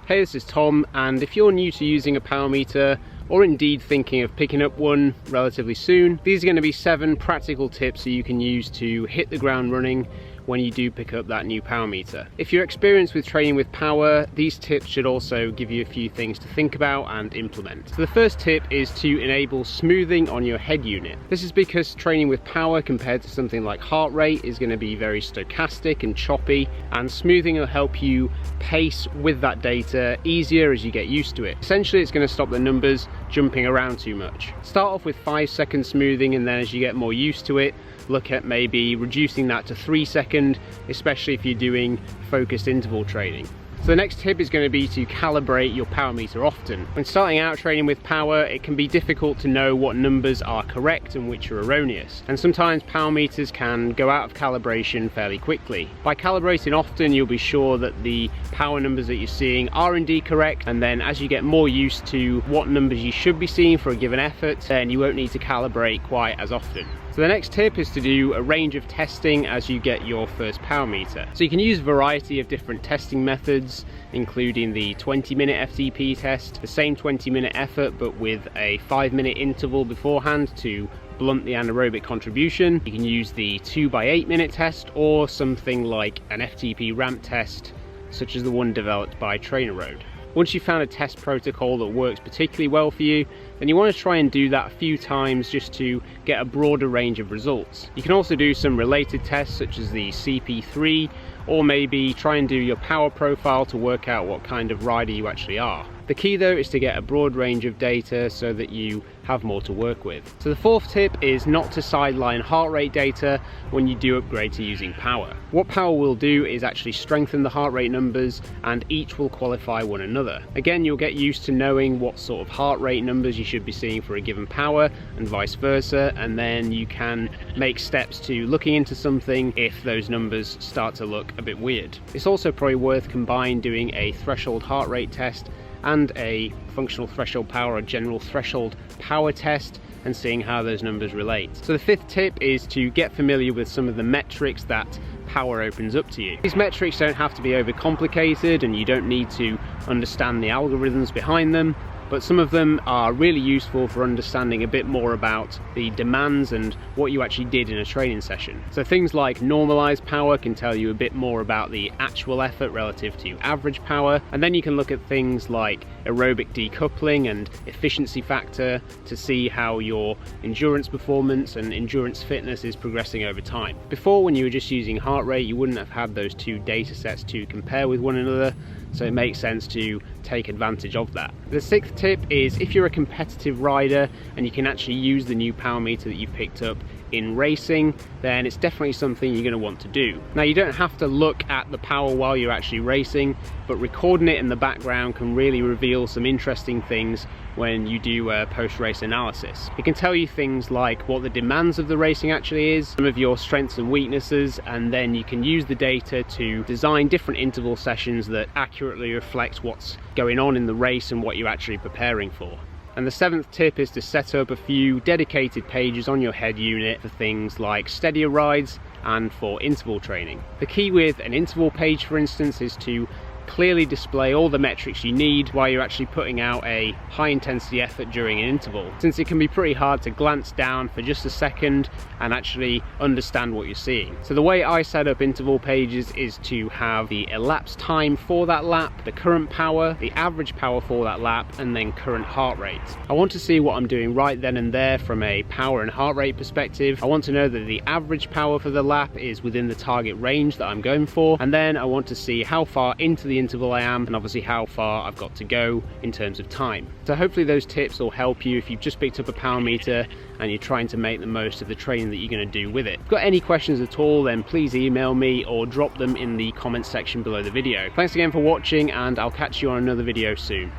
Hey, this is Tom, and if you're new to using a power meter, or indeed thinking of picking up one relatively soon, these are going to be 7 practical tips that you can use to hit the ground running when you do pick up that new power meter. If you're experienced with training with power, these tips should also give you a few things to think about and implement. So the first tip is to enable smoothing on your head unit. This is because training with power compared to something like heart rate is going to be very stochastic and choppy, and smoothing will help you pace with that data easier as you get used to it. Essentially, it's going to stop the numbers jumping around too much. Start off with 5-second smoothing, and then as you get more used to it, look at maybe reducing that to 3 seconds, especially if you're doing focused interval training. So the next tip is going to be to calibrate your power meter often. When starting out training with power, it can be difficult to know what numbers are correct and which are erroneous. And sometimes power meters can go out of calibration fairly quickly. By calibrating often, you'll be sure that the power numbers that you're seeing are indeed correct. And then as you get more used to what numbers you should be seeing for a given effort, then you won't need to calibrate quite as often. So the next tip is to do a range of testing as you get your first power meter. So you can use a variety of different testing methods, including the 20-minute FTP test, the same 20-minute effort but with a 5-minute interval beforehand to blunt the anaerobic contribution. You can use the 2x8 minute test, or something like an FTP ramp test, such as the one developed by TrainerRoad. Once you've found a test protocol that works particularly well for you, then you want to try and do that a few times just to get a broader range of results. You can also do some related tests such as the CP3, or maybe try and do your power profile to work out what kind of rider you actually are. The key though is to get a broad range of data so that you have more to work with. So the fourth tip is not to sideline heart rate data when you do upgrade to using power. What power will do is actually strengthen the heart rate numbers, and each will qualify one another. Again, you'll get used to knowing what sort of heart rate numbers you should be seeing for a given power and vice versa, and then you can make steps to looking into something if those numbers start to look a bit weird. It's also probably worth combined doing a threshold heart rate test and a functional threshold power or general threshold power test, and seeing how those numbers relate. So the fifth tip is to get familiar with some of the metrics that power opens up to you. These metrics don't have to be overcomplicated, and you don't need to understand the algorithms behind them, but some of them are really useful for understanding a bit more about the demands and what you actually did in a training session. So things like normalized power can tell you a bit more about the actual effort relative to average power, and then you can look at things like aerobic decoupling and efficiency factor to see how your endurance performance and endurance fitness is progressing over time. Before, when you were just using heart rate, you wouldn't have had those two data sets to compare with one another, so it makes sense to take advantage of that. The sixth tip is, if you're a competitive rider and you can actually use the new power meter that you've picked up in racing, then it's definitely something you're going to want to do. Now, you don't have to look at the power while you're actually racing, but recording it in the background can really reveal some interesting things when you do a post-race analysis. It can tell you things like what the demands of the racing actually is, some of your strengths and weaknesses, and then you can use the data to design different interval sessions that accurately reflect what's going on in the race and what you're actually preparing for. And the seventh tip is to set up a few dedicated pages on your head unit for things like steadier rides and for interval training. The key with an interval page, for instance, is to clearly display all the metrics you need while you're actually putting out a high intensity effort during an interval, since it can be pretty hard to glance down for just a second and actually understand what you're seeing. So the way I set up interval pages is to have the elapsed time for that lap, the current power, the average power for that lap, and then current heart rate. I want to see what I'm doing right then and there from a power and heart rate perspective. I want to know that the average power for the lap is within the target range that I'm going for, and then I want to see how far into the interval I am, and obviously how far I've got to go in terms of time. So hopefully those tips will help you if you've just picked up a power meter and you're trying to make the most of the training that you're going to do with it. If you've got any questions at all, then please email me or drop them in the comments section below the video. Thanks again for watching, and I'll catch you on another video soon.